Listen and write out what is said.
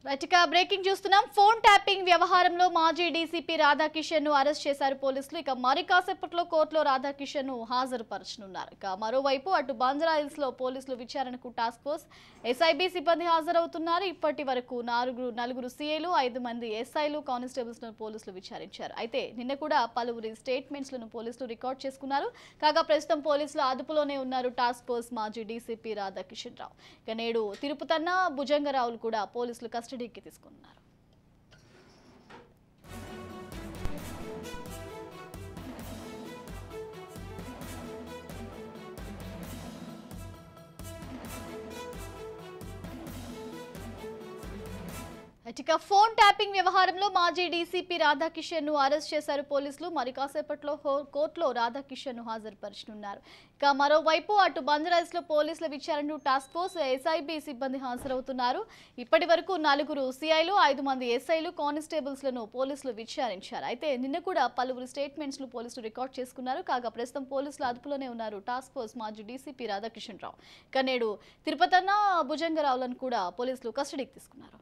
రైట్గా breaking చూస్తున్నాం. Phone tapping వ్యవహారంలో మాజీ డీసీపీ రాధాకిషన్ ను అరెస్ట్ చేశారు పోలీసులు. ఇక మరి కాసేపట్లో కోర్టులో రాధాకిషన్ ను హాజరుపరచనున్నారు. ఇక మరోవైపు అటు బంజారాహిల్స్ లో పోలీసులు విచారణకు టాస్క్ ఫోర్స్ ఎస్ఐబి సిబ్బంది హాజరవుతున్నారు. ఇప్పటి వరకు నలుగురు సీఐలు 5 మంది ఎస్ఐలు కానిస్టేబుల్స్ ను పోలీసులు విచారించారు. అయితే నిన్న కూడా పలువురి స్టేట్మెంట్స్ లను పోలీసులు రికార్డ్ చేసుకున్నారు. కాగా ప్రస్తుతం పోలీసులు అదుపులోనే ఉన్నారు టాస్క్ ఫోర్స్ మాజీ డీసీపీ రాధాకిషన్ రావు. ఇక నేడు తిరుపతన్న భుజంగరావులు కూడా పోలీసులు కస్టడీకి తీసుకున్నారు. ఇక ఫోన్ ట్యాపింగ్ వ్యవహారంలో మాజీ డీసీపీ రాధాకిషన్ ను అరెస్ట్ చేశారు పోలీసులు. మరి కాసేపట్లో కోర్టులో రాధాకిషన్ ను హాజరుపరచనున్నారు. ఇక మరోవైపు అటు బంజారాహిల్స్ లో పోలీసుల విచారణకు టాస్క్ ఫోర్స్ ఎస్ఐబి సిబ్బంది హాజరవుతున్నారు. ఇప్పటి వరకు 4 సిఐలు 5 మంది ఎస్ఐలు కానిస్టేబుల్స్ లను పోలీసులు విచారించారు. అయితే నిన్న కూడా పలువురు స్టేట్మెంట్స్ ను పోలీసులు రికార్డ్ చేసుకున్నారు. కాగా ప్రస్తుతం పోలీసులు అదుపులోనే ఉన్నారు టాస్క్ ఫోర్స్ మాజీ డీసీపీ రాధాకిషన్ రావు. ఇక నేడు తిరుపతన్న భుజంగరావులను కూడా పోలీసులు కస్టడీకి తీసుకున్నారు.